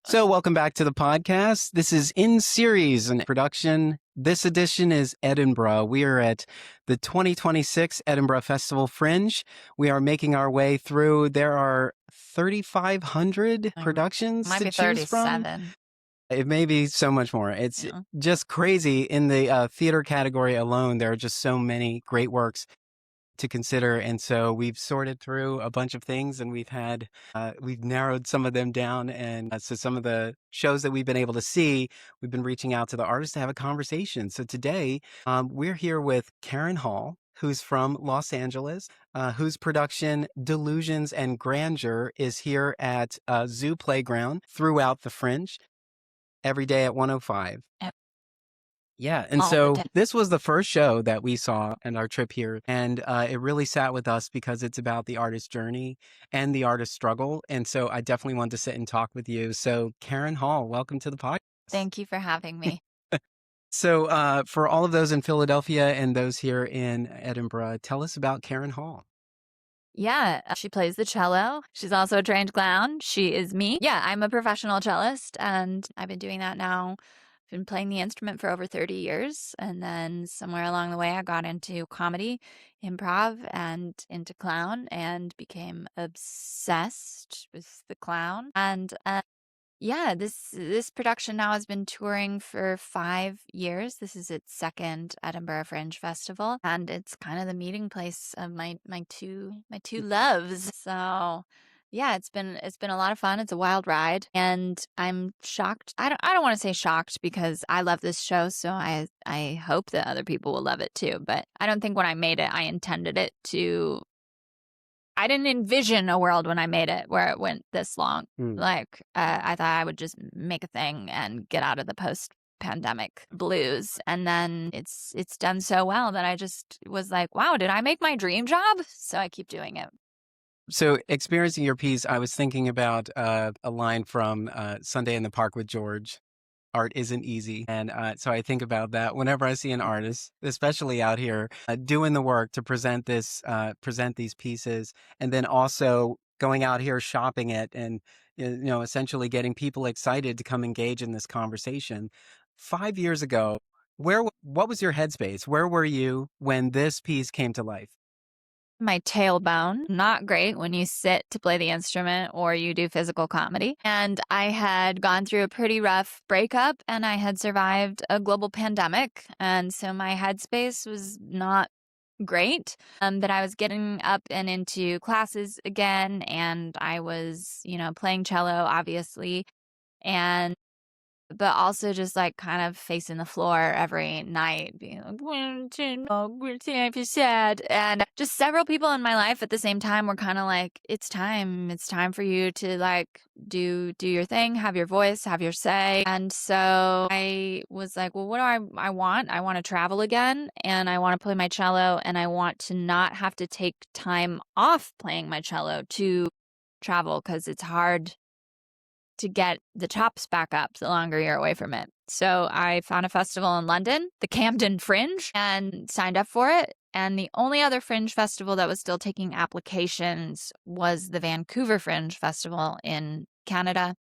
So, welcome back to the podcast. This is In Series and production. This edition is Edinburgh. We are at the 2026 Edinburgh Festival Fringe. We are making our way through. There are 3,500 productions Might to be choose from. 37. It may be so much more. It's Yeah. just crazy. In the theater category alone, there are just so many great works to consider. And so we've sorted through a bunch of things and we've narrowed some of them down. And so some of the shows that we've been able to see, we've been reaching out to the artists to have a conversation. So today we're here with Karen Hall, who's from Los Angeles, whose production Delusions and Grandeur is here at Zoo Playground throughout the Fringe every day at 105. Yep. Yeah. And All the so time. this was the first show that we saw in our trip here. And it really sat with us because it's about the artist's journey and the artist's struggle. And so I definitely wanted to sit and talk with you. So Karen Hall, welcome to the podcast. Thank you for having me. So for all of those in Philadelphia and those here in Edinburgh, tell us about Karen Hall. Yeah, she plays the cello. She's also a trained clown. She is me. Yeah, I'm a professional cellist, and I've been doing that now. I've been playing the instrument for over 30 years. And then somewhere along the way, I got into comedy, improv, and into clown and became obsessed with the clown. And yeah, this production now has been touring for 5 years. This is its second Edinburgh Fringe Festival, and it's kind of the meeting place of my two loves. So, yeah, it's been a lot of fun. It's a wild ride, and I'm shocked. I don't want to say shocked because I love this show, so I hope that other people will love it too. But I don't think when I made it, I intended it to. I didn't envision a world when I made it where it went this long. Like, I thought I would just make a thing and get out of the post-pandemic blues. And then it's done so well that I just was like, wow, did I make my dream job? So I keep doing it. So experiencing your piece, I was thinking about a line from Sunday in the Park with George. Art isn't easy. And so I think about that whenever I see an artist, especially out here, doing the work to present these pieces, and then also going out here shopping it and, essentially getting people excited to come engage in this conversation. 5 years ago, what was your headspace? Where were you when this piece came to life? My tailbone, not great when you sit to play the instrument or you do physical comedy. And I had gone through a pretty rough breakup and I had survived a global pandemic. And so my headspace was not great. That I was getting up and into classes again. And I was, playing cello, obviously. But also just like kind of facing the floor every night, being like, I feel sad. And just several people in my life at the same time were kind of like, it's time for you to like do your thing, have your voice, have your say. And so I was like, well, what do I want? I want to travel again and I want to play my cello and I want to not have to take time off playing my cello to travel because it's hard to get the chops back up the longer you're away from it. So I found a festival in London, the Camden Fringe, and signed up for it. And the only other Fringe festival that was still taking applications was the Vancouver Fringe Festival in Canada.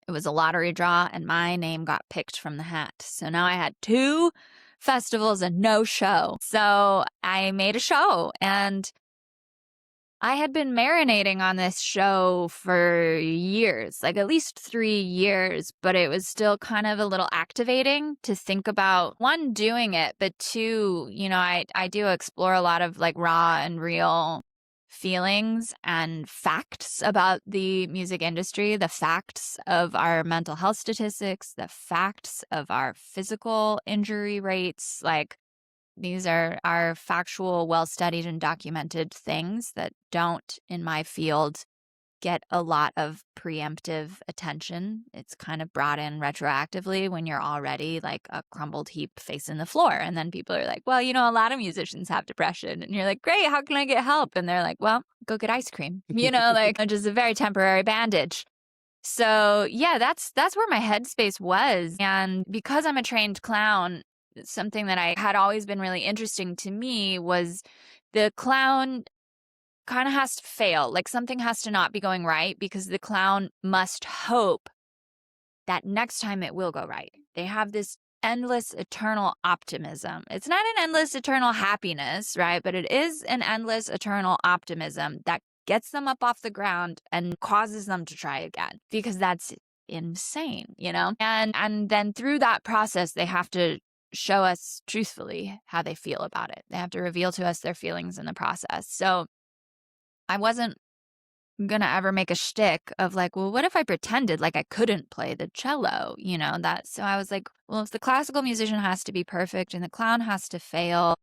It was a lottery draw, and my name got picked from the hat. So now I had 2 festivals and no show. So I made a show, and I had been marinating on this show for years, like at least 3 years, but it was still kind of a little activating to think about, one, doing it, but two, I do explore a lot of like raw and real feelings and facts about the music industry, the facts of our mental health statistics, the facts of our physical injury rates, like these are factual, well-studied and documented things that don't, in my field, get a lot of preemptive attention. It's kind of brought in retroactively when you're already like a crumbled heap facing the floor. And then people are like, well, a lot of musicians have depression. And you're like, great, how can I get help? And they're like, well, go get ice cream, like just a very temporary bandage. So yeah, that's where my headspace was. And because I'm a trained clown, something that I had always been really interesting to me was the clown kind of has to fail. Like something has to not be going right because the clown must hope that next time it will go right. They have this endless, eternal optimism. It's not an endless, eternal happiness, right? But it is an endless, eternal optimism that gets them up off the ground and causes them to try again, because that's insane, you know? And then through that process, they have to show us truthfully how they feel about it. They have to reveal to us their feelings in the process. So I wasn't gonna ever make a shtick of like, well, what if I pretended like I couldn't play the cello? You know, that so I was like, well, if the classical musician has to be perfect and the clown has to fail,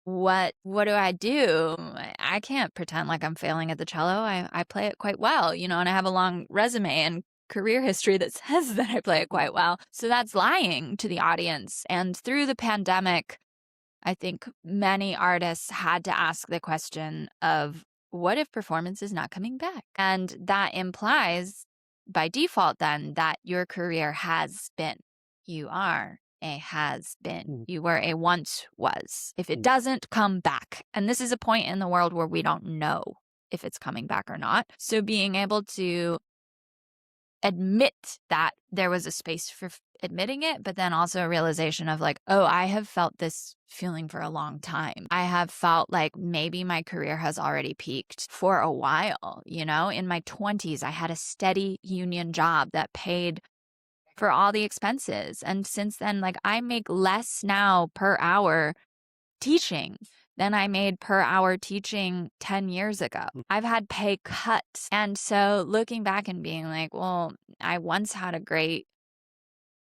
what do I do? I can't pretend like I'm failing at the cello. I play it quite well, you know, and I have a long resume and career history that says that I play it quite well. So that's lying to the audience. And through the pandemic, I think many artists had to ask the question of, what if performance is not coming back? And that implies by default then that your career has been. You are a has been. You were a once was. If it doesn't come back, and this is a point in the world where we don't know if it's coming back or not. So being able to admit that there was a space for admitting it, but then also a realization of like, oh, I have felt this feeling for a long time. I have felt like maybe my career has already peaked for a while. You know, in my 20s, I had a steady union job that paid for all the expenses. And since then, like, I make less now per hour teaching than I made per hour teaching 10 years ago. I've had pay cuts. And so looking back and being like, well, I once had a great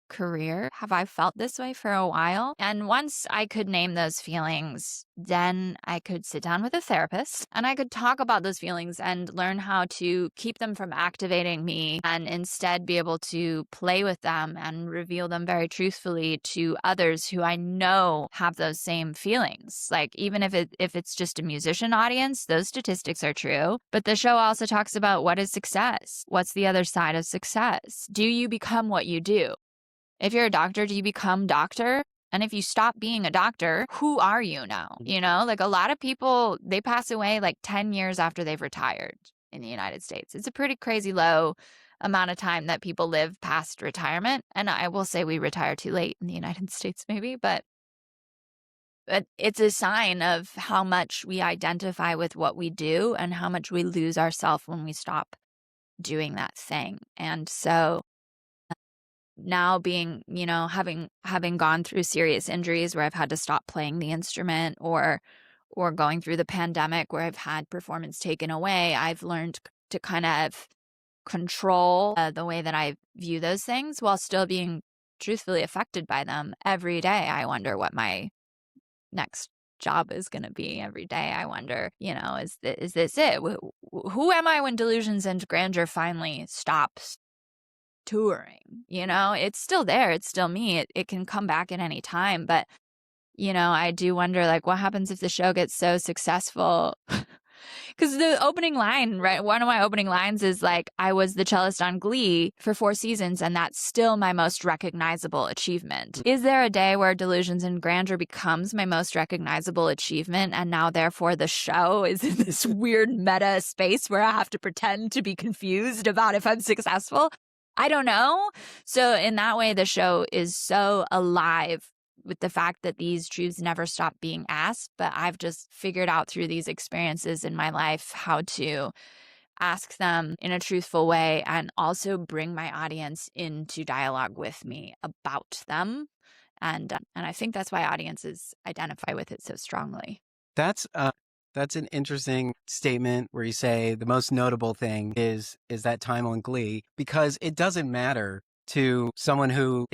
career. Have I felt this way for a while? And once I could name those feelings, then I could sit down with a therapist and I could talk about those feelings and learn how to keep them from activating me and instead be able to play with them and reveal them very truthfully to others who I know have those same feelings. Like, even if it's just a musician audience, those statistics are true. But the show also talks about, what is success? What's the other side of success? Do you become what you do? If you're a doctor, do you become doctor? And if you stop being a doctor, who are you now? You know, like, a lot of people, they pass away like 10 years after they've retired in the United States. It's a pretty crazy low amount of time that people live past retirement. And I will say we retire too late in the United States, maybe, but it's a sign of how much we identify with what we do and how much we lose ourselves when we stop doing that thing. And so now being, you know, having gone through serious injuries where I've had to stop playing the instrument, or going through the pandemic where I've had performance taken away, I've learned to kind of control the way that I view those things while still being truthfully affected by them. Every day I wonder what my next job is going to be. Every day I wonder, you know, is this it? Who am I when Delusions and Grandeur finally stops touring? You know, it's still there. It's still me. It can come back at any time. But, you know, I do wonder, like, what happens if the show gets so successful? Because the opening line, right? One of my opening lines is like, I was the cellist on Glee for 4 seasons, and that's still my most recognizable achievement. Is there a day where Delusions and Grandeur becomes my most recognizable achievement, and now therefore the show is in this weird meta space where I have to pretend to be confused about if I'm successful? I don't know. So in that way, the show is so alive with the fact that these truths never stop being asked. But I've just figured out through these experiences in my life how to ask them in a truthful way and also bring my audience into dialogue with me about them. And I think that's why audiences identify with it so strongly. That's an interesting statement where you say the most notable thing is that time on Glee, because it doesn't matter to someone who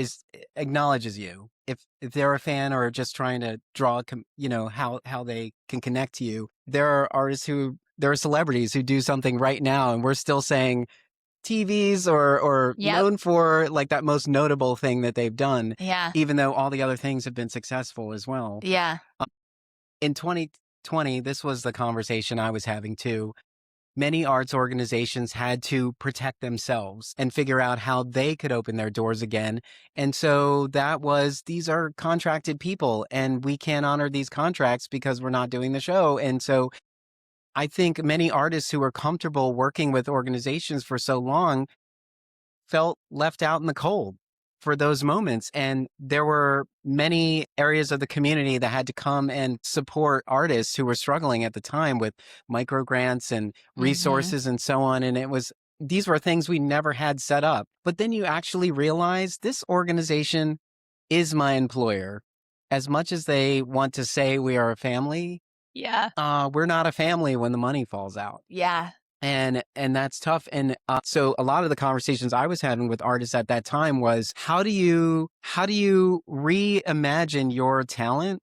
acknowledges you. If they're a fan or just trying to draw, you know, how they can connect to you. There are celebrities who do something right now, and we're still saying TVs or Yep. known for like that most notable thing that they've done. Yeah. Even though all the other things have been successful as well. Yeah. In 2020, this was the conversation I was having too. Many arts organizations had to protect themselves and figure out how they could open their doors again. And so these are contracted people, and we can't honor these contracts because we're not doing the show. And so I think many artists who are comfortable working with organizations for so long felt left out in the cold for those moments. And there were many areas of the community that had to come and support artists who were struggling at the time with micro grants and Mhm. resources and so on. And these were things we never had set up. But then you actually realize this organization is my employer. As much as they want to say we are a family, Yeah. we're not a family when the money falls out. Yeah. And that's tough. And so a lot of the conversations I was having with artists at that time was how do you reimagine your talent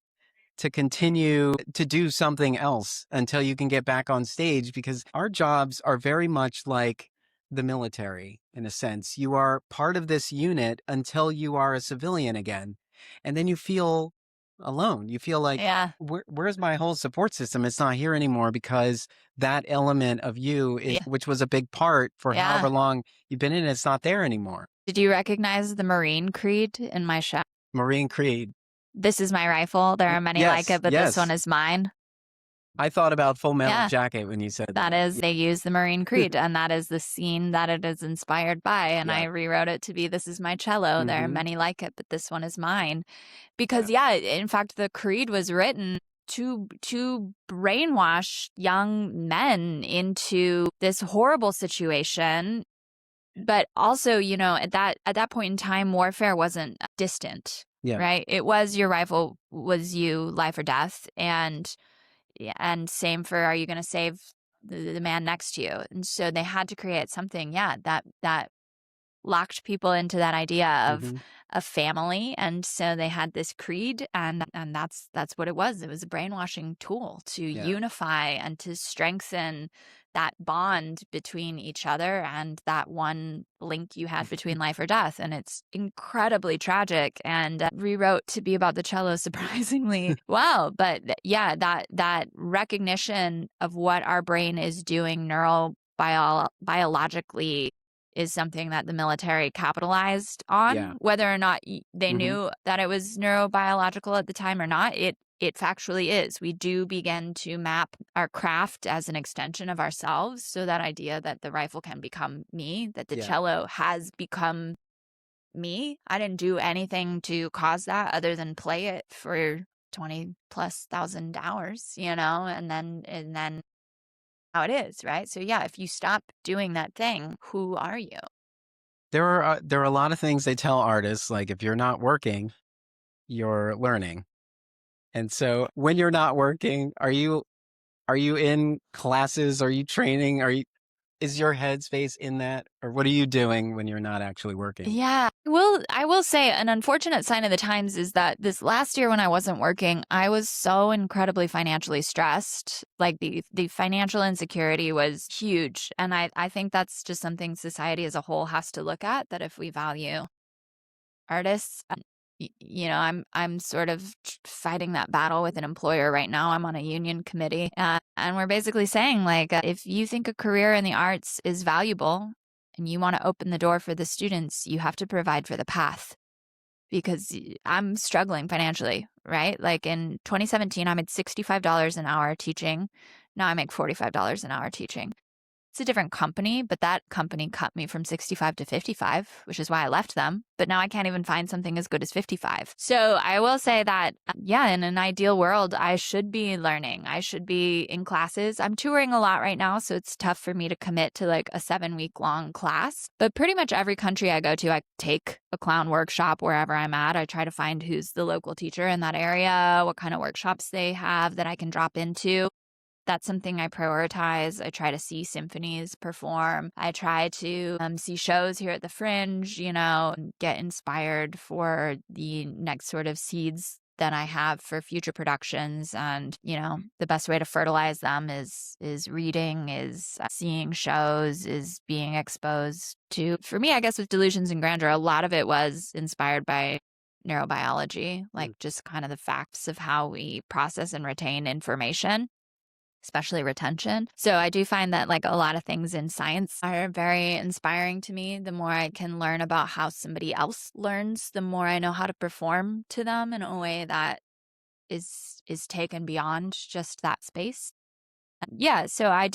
to continue to do something else until you can get back on stage? Because our jobs are very much like the military in a sense. You are part of this unit until you are a civilian again. And then you feel alone. You feel like, Yeah. where's my whole support system? It's not here anymore because that element of you, Yeah. which was a big part for Yeah. however long you've been in, it's not there anymore. Did you recognize the Marine Creed in my show? Marine Creed. This is my rifle. There are many like Yes, it, but this one yes. is mine. I thought about Full Metal Yeah. Jacket when you said That that. is, they use the Marine Creed, and that is the scene that it is inspired by. And Yeah. I rewrote it to be, this is my cello. There are Mhm. many like it, but this one is mine. Because, yeah, in fact, the Creed was written to brainwash young men into this horrible situation. But also, at that point in time, warfare wasn't distant, Yeah. right? It was your rifle was you, life or death. And same for, are you going to save the man next to you? And so they had to create something, that locked people into that idea of Mhm. a family. And so they had this creed, and that's what it was. It was a brainwashing tool to Yeah. unify and to strengthen that bond between each other and that one link you had between life or death. And it's incredibly tragic, and rewrote to be about the cello surprisingly well. But yeah, that recognition of what our brain is doing biologically is something that the military capitalized Yeah. on. Whether or not they Mhm. knew that it was neurobiological at the time or not, it factually is. We do begin to map our craft as an extension of ourselves. So that idea that the rifle can become me, that the Yeah. cello has become me. I didn't do anything to cause that other than play it for 20,000+ hours, and then how it is, right? So yeah, if you stop doing that thing, who are you? There are a lot of things they tell artists, like if you're not working, you're learning. And so when you're not working, are you in classes? Are you training? Is your headspace in that? Or what are you doing when you're not actually working? Yeah. Well, I will say an unfortunate sign of the times is that this last year when I wasn't working, I was so incredibly financially stressed. Like the financial insecurity was huge. And I think that's just something society as a whole has to look at, that if we value artists, I'm sort of fighting that battle with an employer right now. I'm on a union committee, and we're basically saying, like, if you think a career in the arts is valuable and you want to open the door for the students, you have to provide for the path, because I'm struggling financially, right? Like in 2017, I made $65 an hour teaching. Now I make $45 an hour teaching. It's a different company, but that company cut me from 65 to 55, which is why I left them. But now I can't even find something as good as 55. So I will say that, yeah, in an ideal world, I should be learning. I should be in classes. I'm touring a lot right now, so it's tough for me to commit to like a 7-week long class. But pretty much every country I go to, I take a clown workshop wherever I'm at. I try to find who's the local teacher in that area, what kind of workshops they have that I can drop into. That's something I prioritize. I try to see symphonies perform. I try to see shows here at the Fringe, and get inspired for the next sort of seeds that I have for future productions. And, the best way to fertilize them is reading, is seeing shows, is being exposed to. For me, I guess with Delusions and Grandeur, a lot of it was inspired by neurobiology, like just kind of the facts of how we process and retain information, especially retention. So I do find that like a lot of things in science are very inspiring to me. The more I can learn about how somebody else learns, the more I know how to perform to them in a way that is taken beyond just that space. Yeah, so I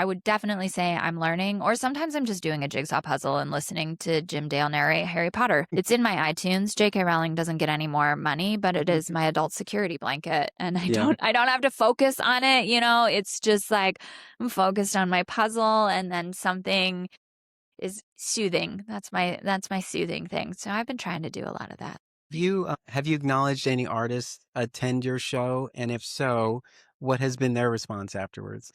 would definitely say I'm learning, or sometimes I'm just doing a jigsaw puzzle and listening to Jim Dale narrate Harry Potter. It's in my iTunes. J.K. Rowling doesn't get any more money, but it is my adult security blanket. And Yeah. I don't have to focus on it, you know. It's just like I'm focused on my puzzle, and then something is soothing. That's my soothing thing. So I've been trying to do a lot of that. Have you acknowledged any artists attend your show? And if so, what has been their response afterwards?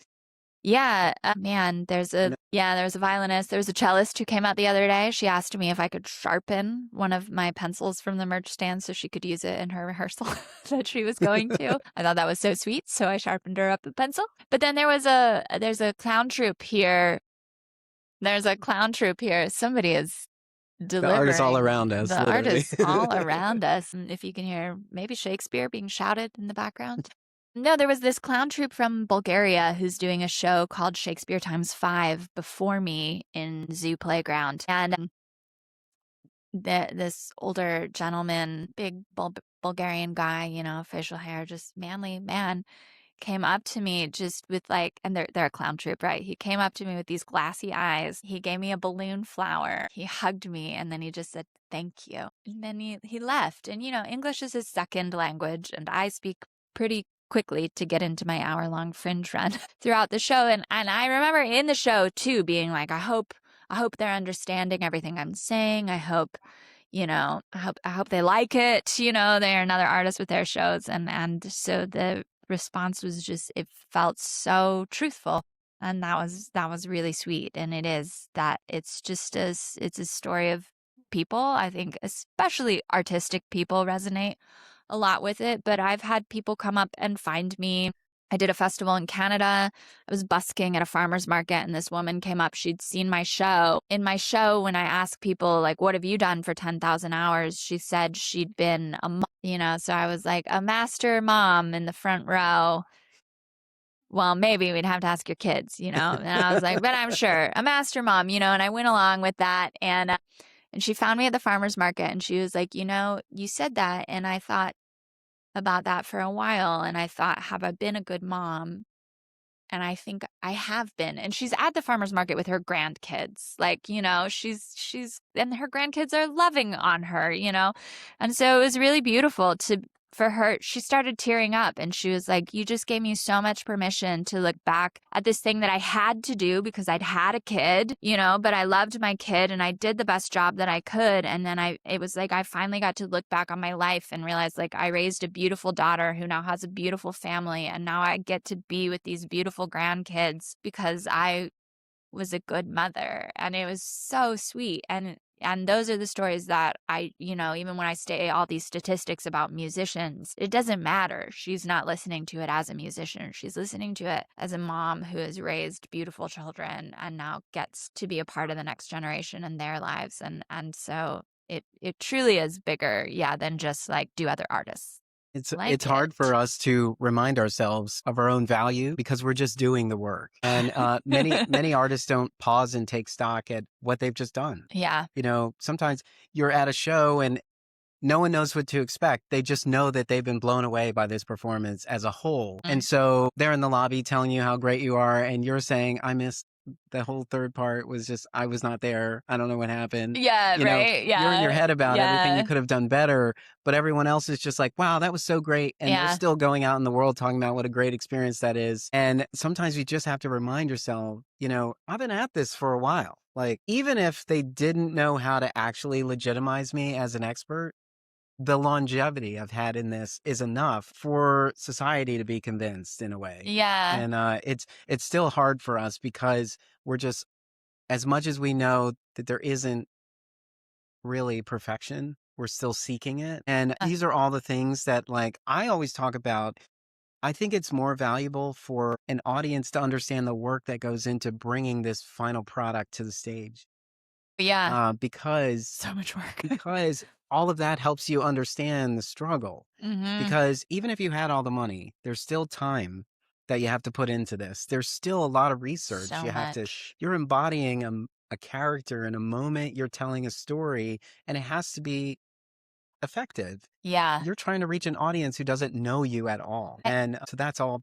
Yeah, man, there's a violinist, there was a cellist who came out the other day. She asked me if I could sharpen one of my pencils from the merch stand so she could use it in her rehearsal that she was going to. I thought that was so sweet, so I sharpened her up a pencil. But then there's a clown troupe here. There's a clown troupe here. Somebody is The artists all delivering around us, the literally. artists all around us. And if you can hear maybe Shakespeare being shouted in the background. No, there was this clown troupe from Bulgaria who's doing a show called Shakespeare Times 5 before me in Zoo Playground. And this older gentleman, big Bulgarian guy, you know, facial hair, just manly man, came up to me just with like, and they're a clown troupe, right? He came up to me with these glassy eyes. He gave me a balloon flower. He hugged me, and then he just said, "Thank you." And then he left. And, you know, English is his second language, and I speak pretty quickly to get into my hour-long fringe run throughout the show. And I remember in the show too being like, I hope they're understanding everything I'm saying. I hope, you know, I hope they like it. You know, they're another artist with their shows. And so the response was just, it felt so truthful. And that was really sweet. And it is that it's a story of people. I think especially artistic people resonate a lot with it. But I've had people come up and find me. I did a festival in Canada. I was busking at a farmer's market, and this woman came up. She'd seen my show. In my show, when I asked people, like, what have you done for 10,000 hours? She said she'd been a mom, you know, so I was like, a master mom in the front row. Well, maybe we'd have to ask your kids, you know? And I was like, but I'm sure a master mom, you know, and I went along with that. And she found me at the farmer's market, and she was like, you know, you said that. And I thought about that for a while. And I thought, have I been a good mom? And I think I have been. And she's at the farmer's market with her grandkids. Like, you know, and her grandkids are loving on her, you know? And so it was really beautiful for her. She started tearing up, and she was like, you just gave me so much permission to look back at this thing that I had to do because I'd had a kid, you know, but I loved my kid and I did the best job that I could. And then it was like, I finally got to look back on my life and realize like I raised a beautiful daughter who now has a beautiful family. And now I get to be with these beautiful grandkids because I was a good mother. And it was so sweet. And those are the stories that you know, even when I say all these statistics about musicians, it doesn't matter. She's not listening to it as a musician. She's listening to it as a mom who has raised beautiful children and now gets to be a part of the next generation in their lives. And so it truly is bigger, yeah, than just like, do other artists It's like hard for it? us to remind ourselves of our own value because we're just doing the work. And many artists don't pause and take stock at what they've just done. Yeah. You know, sometimes you're at a show and no one knows what to expect. They just know that they've been blown away by this performance as a whole. And Mm. so they're in the lobby telling you how great you are, and you're saying, I missed the whole third part was just, I was not there. I don't know what happened. Yeah, You know, right. you're in your Yeah. head about everything you Yeah. could have done better, but everyone else is just like, wow, that was so great. And they're Yeah. still going out in the world talking about what a great experience that is. And sometimes you just have to remind yourself, you know, I've been at this for a while. Like, even if they didn't know how to actually legitimize me as an expert, the longevity I've had in this is enough for society to be convinced in a way. Yeah. And it's still hard for us because we're just, as much as we know that there isn't really perfection, we're still seeking it. And these are all the things that, like, I always talk about. I think it's more valuable for an audience to understand the work that goes into bringing this final product to the stage. Yeah. Because So much work. because all of that helps you understand the struggle. Mhm. Because even if you had all the money, there's still time that you have to put into this. There's still a lot of research. So much. You're embodying a character in a moment, you're telling a story, and it has to be effective. Yeah. You're trying to reach an audience who doesn't know you at all. I And so that's all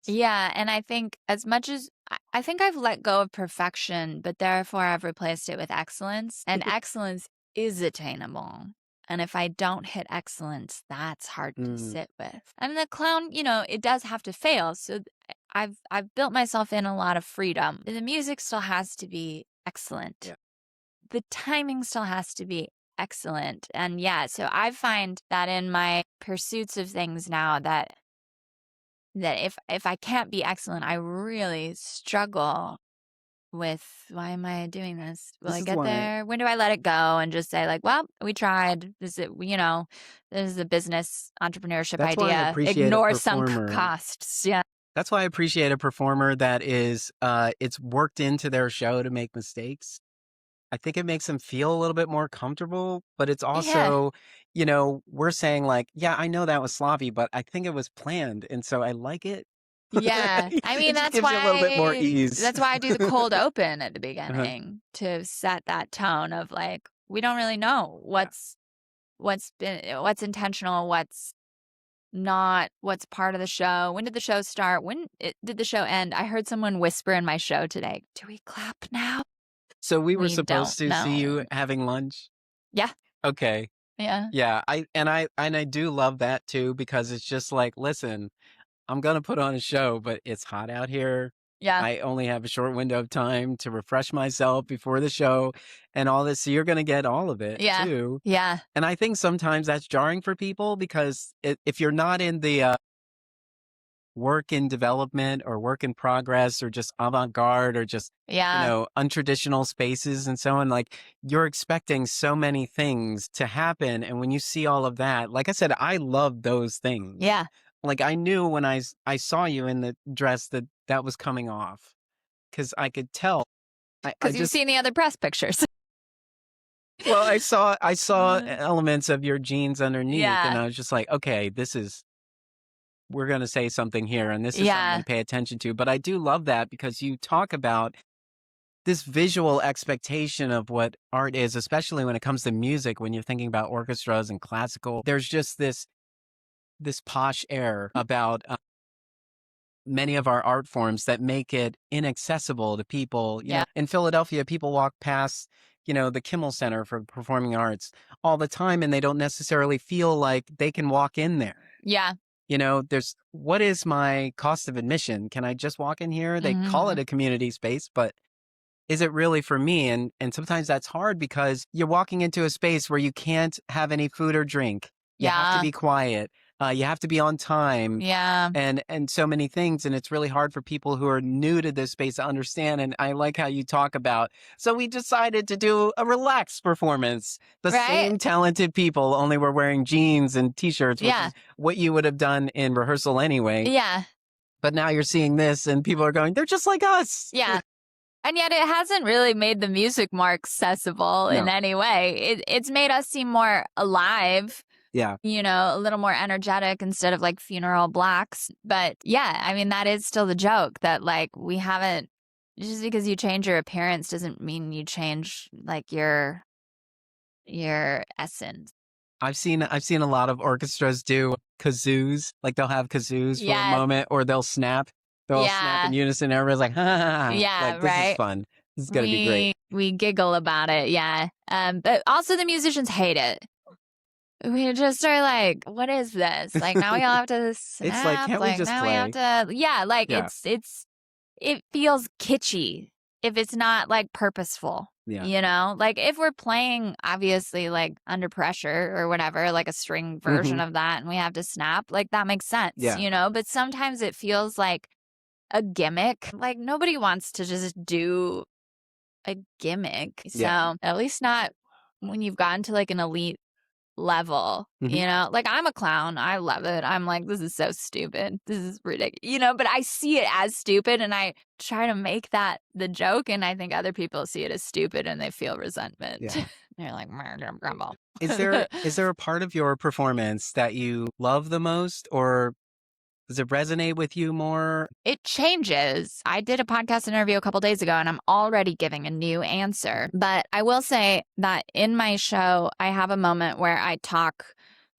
Yeah, and I think as much as I think I've let go of perfection, but therefore I've replaced it with excellence, and excellence is attainable. And if I don't hit excellence, that's hard to Mm, sit with. And the clown, it does have to fail. So I've built myself in a lot of freedom. The music still has to be excellent. yeah. The timing still has to be excellent. And yeah, so I find that in my pursuits of things now that if I can't be excellent, I really struggle with why am I doing this? Will This I is get why there? When do I let it go and just say like, well, we tried. This is a business entrepreneurship that's why I idea. appreciate a Ignore sunk performer. costs. Yeah. That's why I appreciate a performer that is it's worked into their show to make mistakes. I think it makes them feel a little bit more comfortable, but it's Yeah. also, we're saying like, yeah, I know that was sloppy, but I think it was planned, and so I like it. Yeah. I mean, It just gives you a little bit more ease. that's why I do the cold open at the Uh-huh. beginning to set that tone of like, we don't really know Yeah. what's intentional, what's not, what's part of the show. When did the show start? Did the show end? I heard someone whisper in my show today, do we clap now? So we were We don't supposed to see know. you having lunch. Yeah. Okay. Yeah. Yeah, I do love that too because it's just like, listen, I'm gonna put on a show, but it's hot out here. Yeah. I only have a short window of time to refresh myself before the show and all this. So you're gonna get all of it Yeah. too. Yeah. And I think sometimes that's jarring for people because if you're not in the work in development or work in progress or just avant-garde or just, Yeah. untraditional spaces and so on, like you're expecting so many things to happen. And when you see all of that, like I said, I love those things. Yeah. Like I knew when I saw you in the dress that that was coming off because I could tell. I Because you've just, seen the other press pictures. well, I saw elements of your jeans underneath and Yeah. I was just like, okay, we're going to say something here and this is something Yeah. to pay attention to. But I do love that because you talk about this visual expectation of what art is, especially when it comes to music, when you're thinking about orchestras and classical, there's just this posh air about many of our art forms that make it inaccessible to people. Yeah. In Philadelphia, people walk past, the Kimmel Center for Performing Arts all the time, and they don't necessarily feel like they can walk in there. Yeah. There's what is my cost of admission? Can I just walk in here? They call it Mhm. a community space, but is it really for me? And sometimes that's hard because you're walking into a space where you can't have any food or drink. You have to Yeah. be quiet. You have to be on time Yeah. and so many things. And it's really hard for people who are new to this space to understand. And I like how you talk about, so we decided to do a relaxed performance. The Right? same talented people, only we're wearing jeans and t-shirts, which Yeah. is what you would have done in rehearsal anyway. Yeah. But now you're seeing this and people are going, they're just like us. Yeah. And yet it hasn't really made the music more accessible in No. any way. It's made us seem more alive, Yeah. a little more energetic instead of like funeral blacks. But yeah, I mean, that is still the joke that like we haven't, just because you change your appearance doesn't mean you change like your essence. I've seen a lot of orchestras do kazoos. Like they'll have kazoos for a Yes. moment or they'll snap. They'll all snap Yeah. in unison. Everybody's like, ha, ha, ha. Yeah, Like, this is right. fun. This is going to be great. We giggle about it, yeah. But also the musicians hate it. We just are like, what is this? Like now we all have to snap. It's like, can't we just now play? we have to, yeah. Like Yeah. it feels kitschy if it's not like purposeful. Yeah. Like if we're playing obviously like under pressure or whatever, like a string version of that, and we have to snap, like that makes sense. Yeah. But sometimes it feels like a gimmick. Like nobody wants to just do a gimmick. Yeah. So at least not when you've gotten to like an elite level, Mhm. like I'm a clown. I love it. I'm like, this is so stupid. This is ridiculous, but I see it as stupid and I try to make that the joke. And I think other people see it as stupid and they feel resentment. Yeah. They're like, grumble. Is there a part of your performance that you love the most or does it resonate with you more? It changes. I did a podcast interview a couple days ago and I'm already giving a new answer. But I will say that in my show, I have a moment where I talk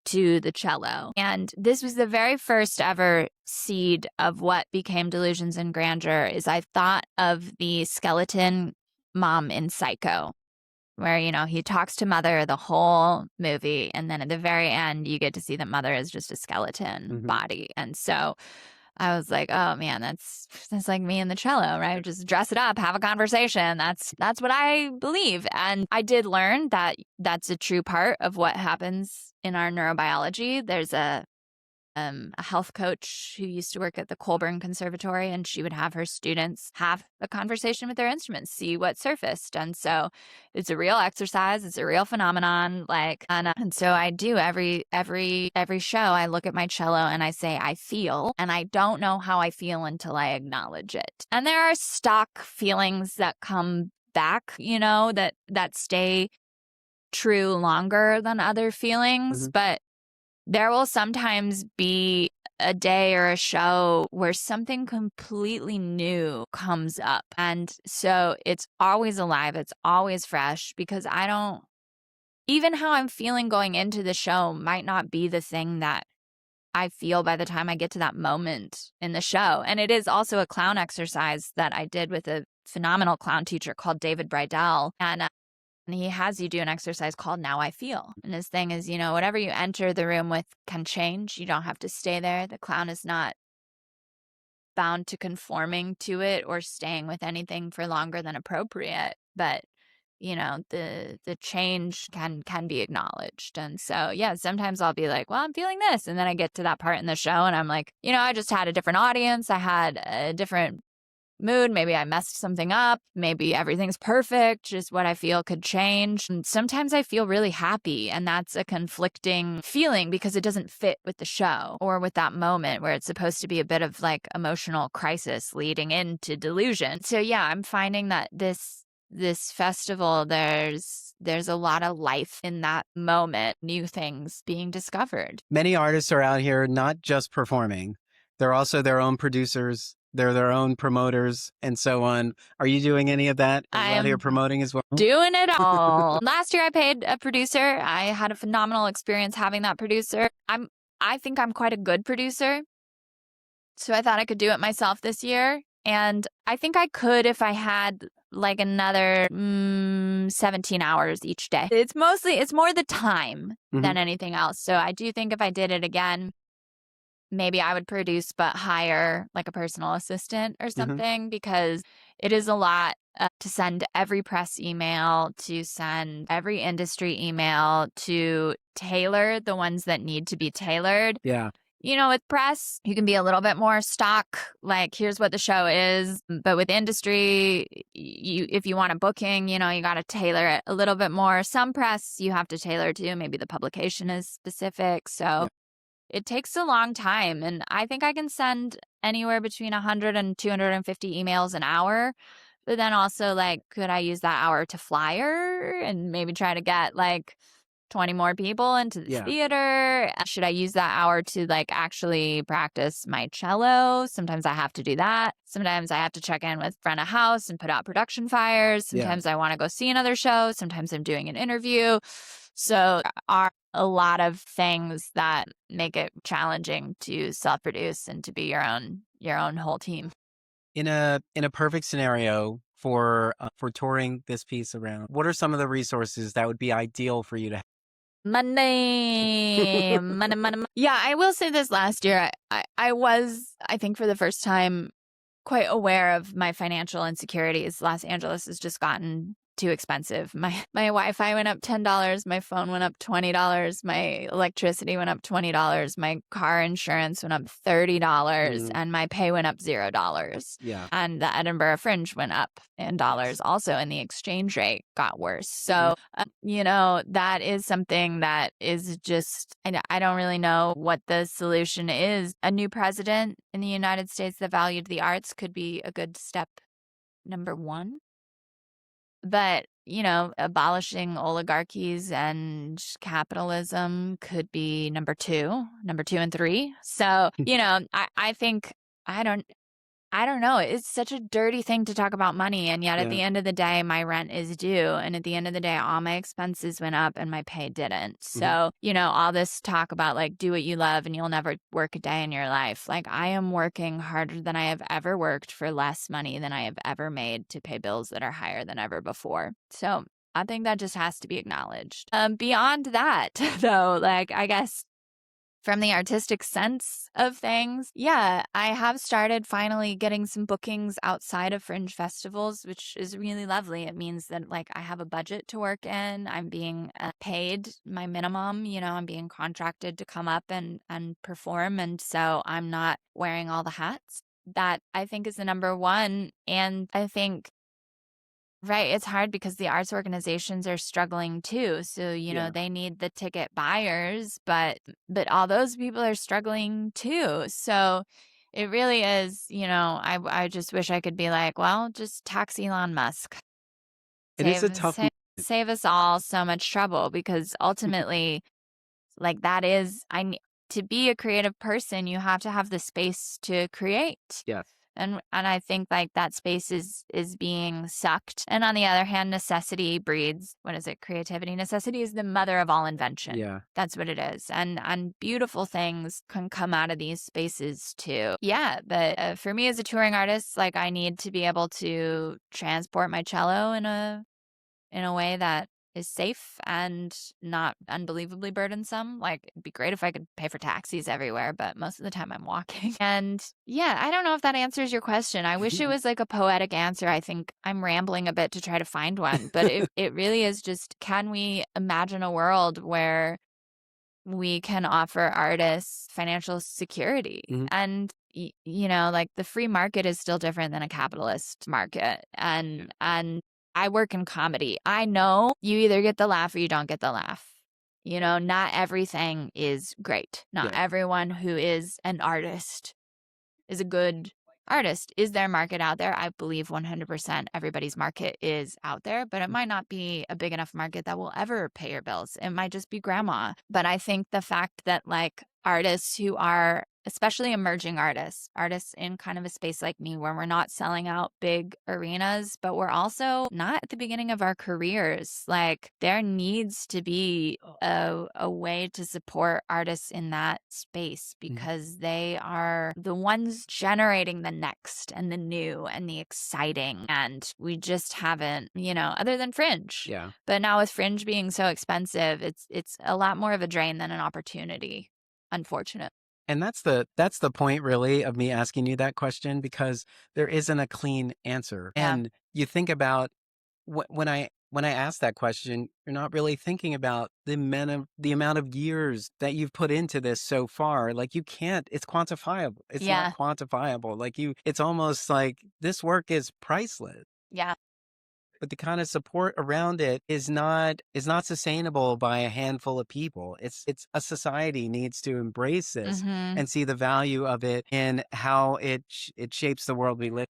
to the cello. And this was the very first ever seed of what became Delusions and Grandeur. Is I thought of the skeleton mom in Psycho, where, he talks to Mother the whole movie, and then at the very end, you get to see that Mother is just a skeleton body. And so I was like, oh man, that's like me and the cello, right? Just dress it up, have a conversation. That's what I believe. And I did learn that that's a true part of what happens in our neurobiology. There's a health coach who used to work at the Colburn Conservatory, and she would have her students have a conversation with their instruments, see what surfaced. And so it's a real exercise. It's a real phenomenon. And so I do every show. I look at my cello and I say, I feel, and I don't know how I feel until I acknowledge it. And there are stock feelings that come back, that stay true longer than other feelings, but there will sometimes be a day or a show where something completely new comes up. And so it's always alive. It's always fresh, because even how I'm feeling going into the show might not be the thing that I feel by the time I get to that moment in the show. And it is also a clown exercise that I did with a phenomenal clown teacher called David Bridell. And he has you do an exercise called Now I Feel. And his thing is, whatever you enter the room with can change. You don't have to stay there. The clown is not bound to conforming to it or staying with anything for longer than appropriate. But, the change can be acknowledged. And so, yeah, sometimes I'll be like, well, I'm feeling this. And then I get to that part in the show and I'm like, I just had a different audience. I had a different mood. Maybe I messed something up. Maybe everything's perfect. Just what I feel could change. And sometimes I feel really happy, and that's a conflicting feeling because it doesn't fit with the show or with that moment where it's supposed to be a bit of like emotional crisis leading into delusion. So yeah, I'm finding that this festival, there's a lot of life in that moment, new things being discovered. Many artists are out here not just performing. They're also their own producers. They're their own promoters and so on. Are you doing any of that? Are you out here promoting as well? Doing it all. Last year I paid a producer. I had a phenomenal experience having that producer. I think I'm quite a good producer. So I thought I could do it myself this year. And I think I could if I had like another 17 hours each day. It's more the time than anything else. So I do think if I did it again, maybe I would produce, but hire like a personal assistant or something, because it is a lot to send every press email, to send every industry email, to tailor the ones that need to be tailored. Yeah. With press, you can be a little bit more stock, like here's what the show is. But with industry, if you want a booking, you got to tailor it a little bit more. Some press you have to tailor to. Maybe the publication is specific. So it takes a long time. And I think I can send anywhere between 100 and 250 emails an hour. But then also, like, could I use that hour to flyer and maybe try to get like 20 more people into the theater? Should I use that hour to like actually practice my cello? Sometimes I have to do that. Sometimes I have to check in with front of house and put out production fires. Sometimes I want to go see another show. Sometimes I'm doing an interview. So there are a lot of things that make it challenging to self-produce and to be your own whole team. In a perfect scenario for touring this piece around, what are some of the resources that would be ideal for you to have? Money. Yeah, I will say this. Last year, I was, I think for the first time, quite aware of my financial insecurities. Los Angeles has just gotten too expensive. My Wi-Fi went up $10. My phone went up $20. My electricity went up $20. My car insurance went up $30, and my pay went up $0. Yeah. And the Edinburgh Fringe went up in dollars also, and the exchange rate got worse. So, that is something that is just, I don't really know what the solution is. A new president in the United States that valued the arts could be a good step number one. But, abolishing oligarchies and capitalism could be number two and three. So, I think, I don't know. It's such a dirty thing to talk about money. And yet at Yeah. the end of the day, my rent is due. And at the end of the day, all my expenses went up and my pay didn't. Mhm. So, all this talk about like, do what you love and you'll never work a day in your life. Like, I am working harder than I have ever worked for less money than I have ever made to pay bills that are higher than ever before. So I think that just has to be acknowledged. Beyond that, though, like, I guess from the artistic sense of things, yeah, I have started finally getting some bookings outside of fringe festivals, which is really lovely. It means that like I have a budget to work in. I'm being paid my minimum, I'm being contracted to come up and perform. And so I'm not wearing all the hats. That I think is the number one. And I think right, it's hard because the arts organizations are struggling too. So, Yeah. they need the ticket buyers, but all those people are struggling too. So, it really is, I just wish I could be like, well, just tax Elon Musk. It is a Save tough save, save us all so much trouble because ultimately like that is to be a creative person, you have to have the space to create. Yes. And I think like that space is being sucked. And on the other hand, necessity breeds, what is it? Creativity. Necessity is the mother of all invention. Yeah. That's what it is. And beautiful things can come out of these spaces too. Yeah, but for me as a touring artist, like I need to be able to transport my cello in a way that is safe and not unbelievably burdensome. Like, it'd be great if I could pay for taxis everywhere, but most of the time I'm walking. And yeah, I don't know if that answers your question. I wish it was like a poetic answer. I think I'm rambling a bit to try to find one, but it really is just, can we imagine a world where we can offer artists financial security? Mhm. And like the free market is still different than a capitalist market. And I work in comedy. I know you either get the laugh or you don't get the laugh. Not everything is great. Not Yeah. everyone who is an artist is a good artist. Is there a market out there? I believe 100% everybody's market is out there, but it might not be a big enough market that will ever pay your bills. It might just be grandma. But I think the fact that like artists who are especially emerging artists in kind of a space like me where we're not selling out big arenas, but we're also not at the beginning of our careers. Like there needs to be a way to support artists in that space Mhm. because they are the ones generating the next and the new and the exciting. And we just haven't, other than Fringe. Yeah. But now with Fringe being so expensive, it's a lot more of a drain than an opportunity. Unfortunate. And that's the point really of me asking you that question because there isn't a clean answer. Yeah. And you think about when I ask that question, you're not really thinking about the amount of years that you've put into this so far. Like you can't, it's quantifiable. It's not Yeah. quantifiable. Like it's almost like this work is priceless. Yeah. But the kind of support around it is not sustainable by a handful of people. It's a society needs to embrace this Hmm. and see the value of it in how it shapes the world we live.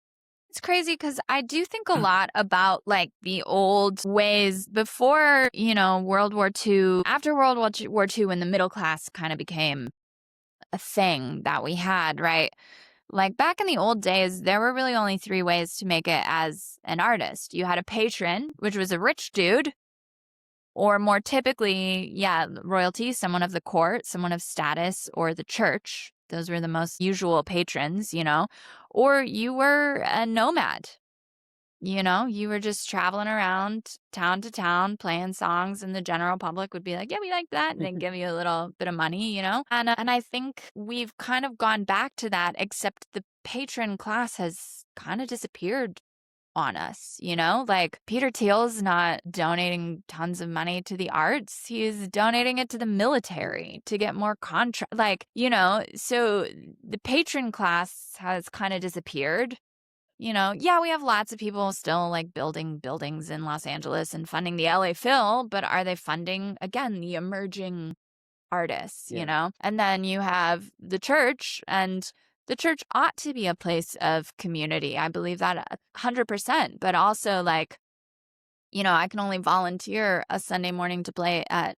It's crazy because I do think a lot about like the old ways before, World War II, after World War II, when the middle class kind of became a thing that we had, right? Like back in the old days, there were really only three ways to make it as an artist. You had a patron, which was a rich dude, or more typically, yeah, royalty, someone of the court, someone of status, or the church. Those were the most usual patrons, or you were a nomad. You were just traveling around town to town playing songs, and the general public would be like, yeah, we like that. And they'd give you a little bit of money. And I think we've kind of gone back to that, except the patron class has kind of disappeared on us, like Peter Thiel's not donating tons of money to the arts. He's donating it to the military to get more contract, so the patron class has kind of disappeared. Yeah, we have lots of people still like building buildings in Los Angeles and funding the LA Phil, but are they funding again the emerging artists, Yeah. And then you have the church, and the church ought to be a place of community. I believe that 100%, but also like, I can only volunteer a Sunday morning to play at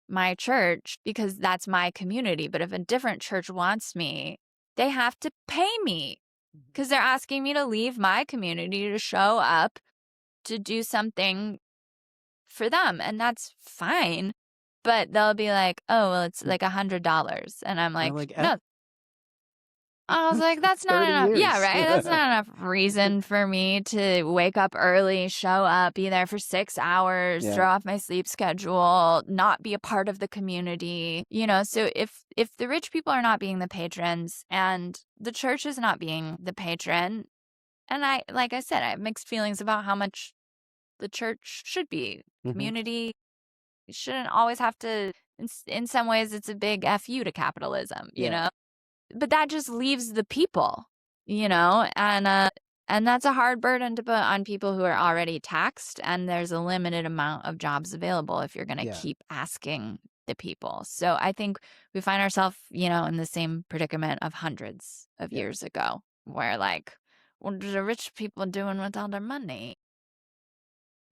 my church because that's my community. But if a different church wants me, they have to pay me. because they're asking me to leave my community to show up to do something for them, and that's fine. But they'll be like, "Oh, well, it's like $100." And I'm I'm like, like, "No." I was like, "That's not 30 enough." Yeah, years. right? That's not enough reason for me to wake up early, show up, be there for 6 hours, Yeah. throw off my sleep schedule, not be a part of the community. So if the rich people are not being the patrons and the church is not being the patron, and like I said, I have mixed feelings about how much the church should be. Mhm. Community shouldn't always have to, in some ways, it's a big F you to capitalism, you Yeah. know? But that just leaves the people, and that's a hard burden to put on people who are already taxed, and there's a limited amount of jobs available if you're going to Yeah. keep asking the people. So I think we find ourselves, in the same predicament of hundreds of Yeah. years ago, where like, what are the rich people doing with all their money?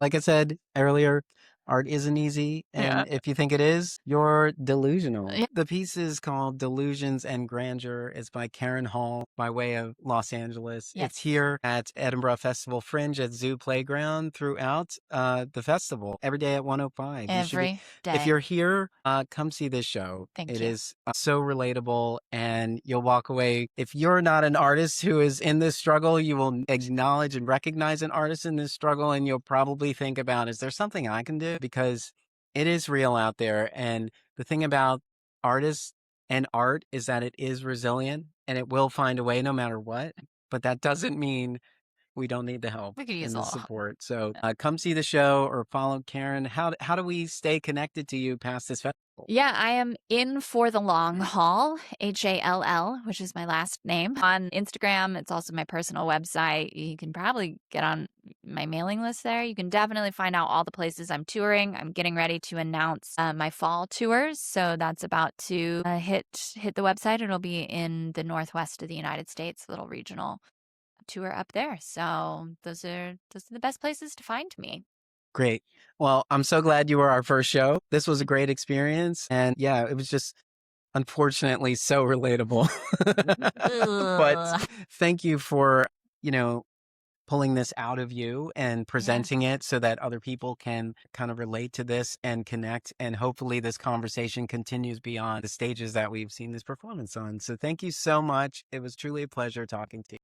Like I said earlier, art isn't easy. Yeah. And if you think it is, you're delusional. Yeah. The piece is called Delusions and Grandeur. It's by Karen Hall by way of Los Angeles. Yes. It's here at Edinburgh Festival Fringe at Zoo Playground throughout the festival every day at 105. Every If day. you're here, come see this show. Thank It you. is so relatable, and you'll walk away. If you're not an artist who is in this struggle, you will acknowledge and recognize an artist in this struggle, and you'll probably think about, is there something I can do? Because it is real out there. And the thing about artists and art is that it is resilient and it will find a way no matter what. But that doesn't mean we don't need the help We could use and a the little. support. So come see the show or follow Karen. How do we stay connected to you past this festival? Yeah, I am in for the long haul, HALL, which is my last name. On Instagram, it's also my personal website. You can probably get on my mailing list there. You can definitely find out all the places I'm touring. I'm getting ready to announce my fall tours, so that's about to hit the website. It'll be in the northwest of the United States, a little regional tour up there. So those are the best places to find me. Great. Well, I'm so glad you were our first show. This was a great experience. And yeah, it was just unfortunately so relatable. But Ugh. thank you for, you know, pulling this out of you and Yeah. presenting it so that other people can kind of relate to this and connect. And hopefully this conversation continues beyond the stages that we've seen this performance on. So thank you so much. It was truly a pleasure talking to you.